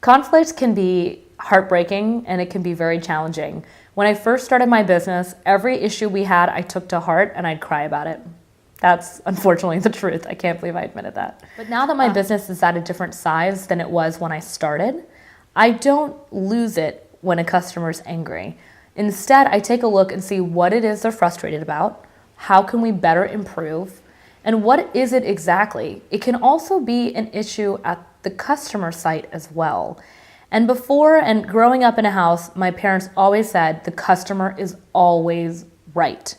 Conflict can be heartbreaking and it can be very challenging. When I first started my business, every issue we had, I took to heart and I'd cry about it. That's unfortunately the truth. I can't believe I admitted that. But now that my business is at a different size than it was when I started, I don't lose it when a customer's angry. Instead, I take a look and see what it is they're frustrated about, how can we better improve, and what is it exactly? It can also be an issue at the customer site as well. And before and growing up in a house, my parents always said the customer is always right.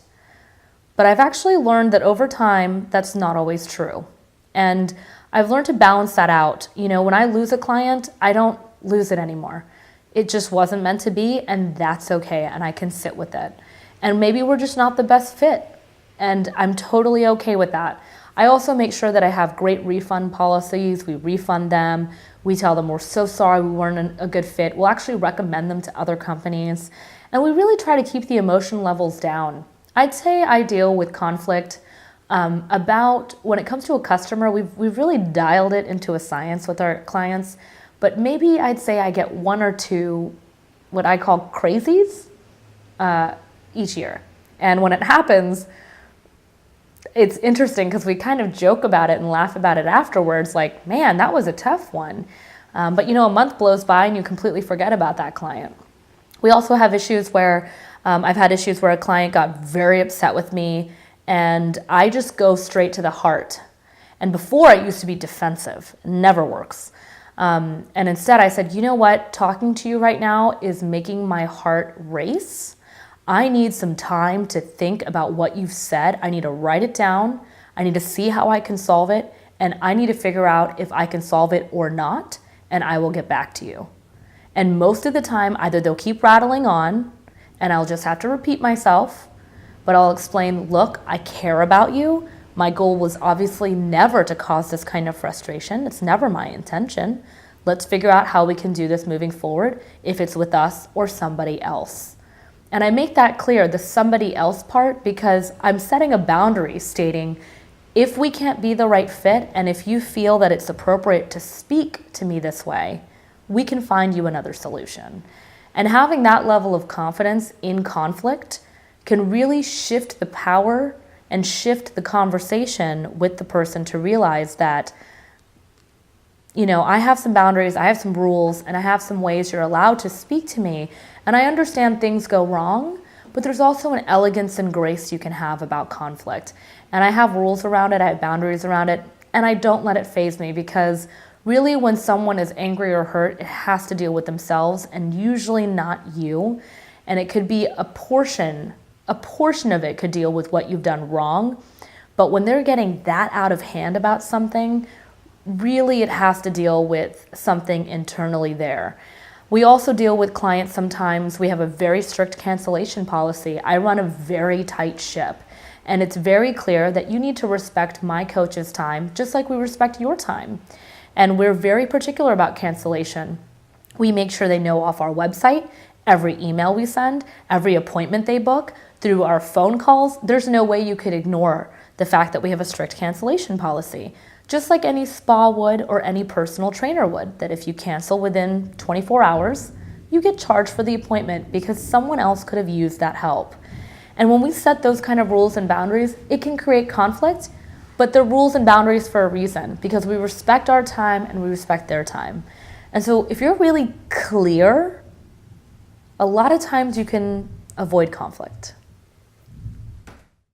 But I've actually learned that over time, that's not always true. And I've learned to balance that out. You know, when I lose a client, I don't lose it anymore. It just wasn't meant to be, and that's okay, and I can sit with it. And maybe we're just not the best fit, and I'm totally okay with that. I also make sure that I have great refund policies. We refund them. We tell them we're so sorry we weren't a good fit. We'll actually recommend them to other companies. And we really try to keep the emotion levels down. I'd say I deal with conflict about when it comes to a customer, we've really dialed it into a science with our clients. But maybe I'd say I get one or two, what I call crazies, each year. And when it happens, it's interesting because we kind of joke about it and laugh about it afterwards, like, man, that was a tough one. But you know, a month blows by and you completely forget about that client. We also have issues where, I've had issues where a client got very upset with me and I just go straight to the heart. And before I used to be defensive, it never works. And instead I said, you know what, talking to you right now is making my heart race. I need some time to think about what you've said. I need to write it down. I need to see how I can solve it. And I need to figure out if I can solve it or not. And I will get back to you. And most of the time, either they'll keep rattling on and I'll just have to repeat myself, but I'll explain, look, I care about you. My goal was obviously never to cause this kind of frustration. It's never my intention. Let's figure out how we can do this moving forward, if it's with us or somebody else. And I make that clear, the somebody else part, because I'm setting a boundary stating, if we can't be the right fit and if you feel that it's appropriate to speak to me this way, we can find you another solution. And having that level of confidence in conflict can really shift the power and shift the conversation with the person to realize that, you know, I have some boundaries, I have some rules, and I have some ways you're allowed to speak to me. And I understand things go wrong, but there's also an elegance and grace you can have about conflict. And I have rules around it, I have boundaries around it, and I don't let it faze me, because really when someone is angry or hurt, it has to deal with themselves and usually not you. And it could be a portion of it could deal with what you've done wrong. But when they're getting that out of hand about something, really it has to deal with something internally there. We also deal with clients sometimes. We have a very strict cancellation policy. I run a very tight ship. And it's very clear that you need to respect my coach's time, just like we respect your time. And we're very particular about cancellation. We make sure they know off our website, every email we send, every appointment they book, through our phone calls. There's no way you could ignore the fact that we have a strict cancellation policy. Just like any spa would or any personal trainer would, that if you cancel within 24 hours, you get charged for the appointment because someone else could have used that help. And when we set those kind of rules and boundaries, it can create conflict, but they're rules and boundaries for a reason, because we respect our time and we respect their time. And so if you're really clear, a lot of times you can avoid conflict.